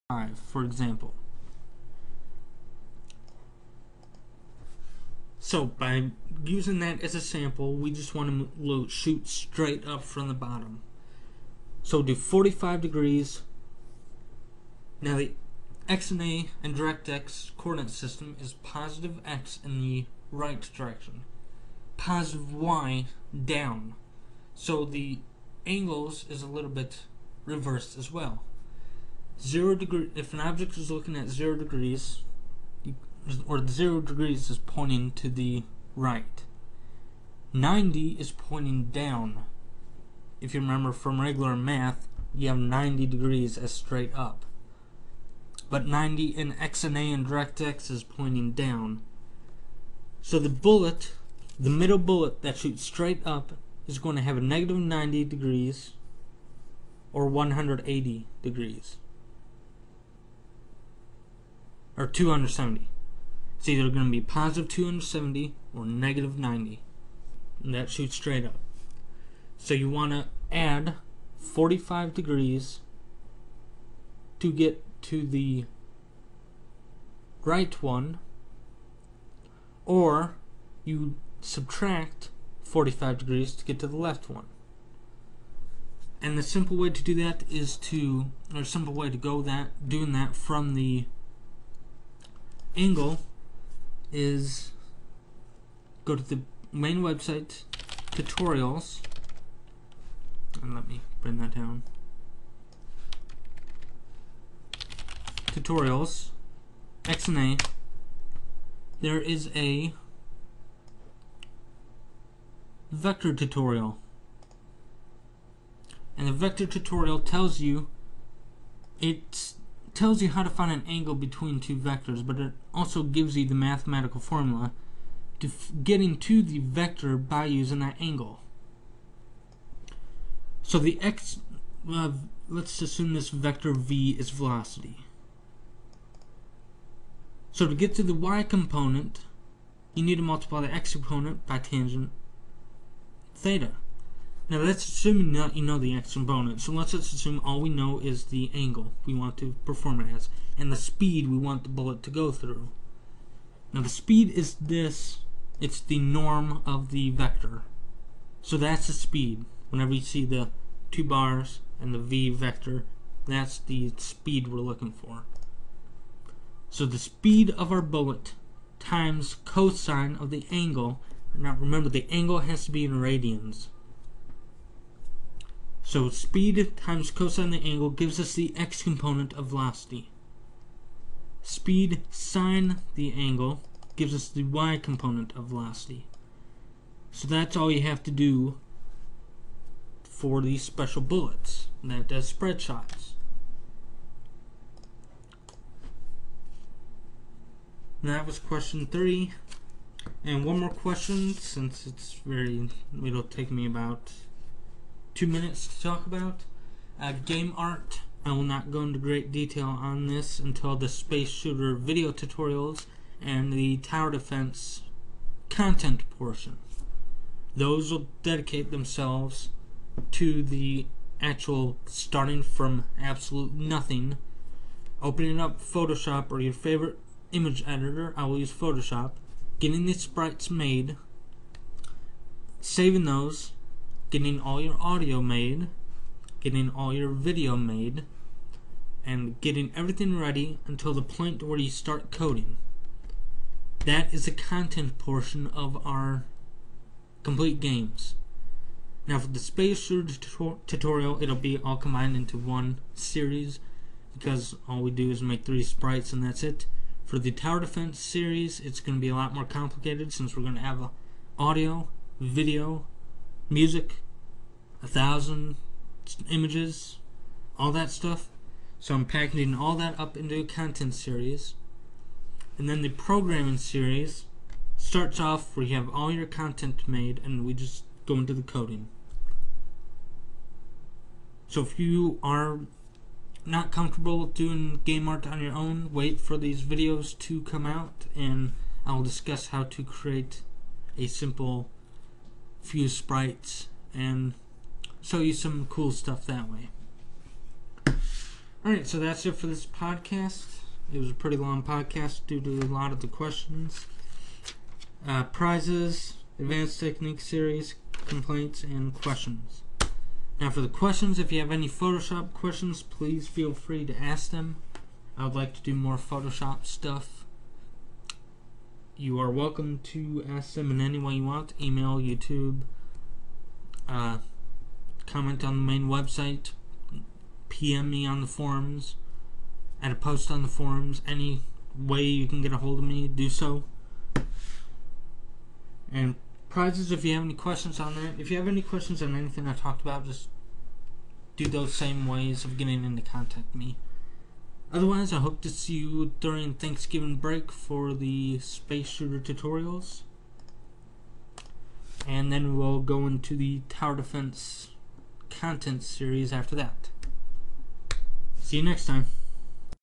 for example. So by using that as a sample, we just want to shoot straight up from the bottom. So do 45 degrees. Now the X and A and DirectX coordinate system is positive X in the right direction, positive Y down. So the angles is a little bit reversed as well. 0 degree. If an object is looking at 0 degrees, or 0 degrees is pointing to the right. 90 is pointing down. If you remember from regular math, you have 90 degrees as straight up. But 90 in X and A and DirectX is pointing down. So the bullet, the middle bullet that shoots straight up, is going to have a negative 90 degrees or 180 degrees. Or 270. It's either going to be positive 270 or negative 90. And that shoots straight up. So you want to add 45 degrees to get to the right one, or you subtract 45 degrees to get to the left one. And the simple way to do that is doing that from the angle is go to the main website, tutorials, and let me bring that down. Tutorials, X and A. There is a vector tutorial, and the vector tutorial tells you how to find an angle between two vectors, but it also gives you the mathematical formula to getting to the vector by using that angle. So the x, let's assume this vector v is velocity. So to get to the y component, you need to multiply the x component by tangent theta. Now that's assuming that you know the x component. So let's just assume all we know is the angle we want to perform it as, and the speed we want the bullet to go through. Now the speed is this, it's the norm of the vector. So that's the speed. Whenever you see the two bars and the v vector, that's the speed we're looking for. So the speed of our bullet times cosine of the angle. Now remember, the angle has to be in radians. So speed times cosine of the angle gives us the x component of velocity. Speed sine the angle gives us the y component of velocity. So that's all you have to do for these special bullets. And that does spread shots. And that was question 3. And one more question, since it'll take me about 2 minutes to talk about. Game art. I will not go into great detail on this until the space shooter video tutorials and the tower defense content portion. Those will dedicate themselves to the actual starting from absolute nothing, opening up Photoshop or your favorite image editor. I will use Photoshop, getting the sprites made, saving those, getting all your audio made, getting all your video made, and getting everything ready until the point where you start coding. That is the content portion of our complete games. Now for the space shooter tutorial, it'll be all combined into one series, because all we do is make 3 sprites and that's it. For the tower defense series, it's going to be a lot more complicated, since we're going to have audio, video, music, 1,000 images, all that stuff. So I'm packaging all that up into a content series. And then the programming series starts off where you have all your content made and we just go into the coding. So if you are not comfortable doing game art on your own, wait for these videos to come out and I'll discuss how to create a simple few sprites and show you some cool stuff that way. Alright, so that's it for this podcast. It was a pretty long podcast due to a lot of the questions. Prizes, Advanced Technique Series, complaints, and questions. Now for the questions, if you have any Photoshop questions, please feel free to ask them. I would like to do more Photoshop stuff. You are welcome to ask them in any way you want. Email, YouTube, comment on the main website, PM me on the forums, add a post on the forums. Any way you can get a hold of me, do so. And prizes, if you have any questions on that. If you have any questions on anything I talked about, just do those same ways of getting in to contact me. Otherwise, I hope to see you during Thanksgiving break for the Space Shooter tutorials. And then we'll go into the Tower Defense content series after that. See you next time.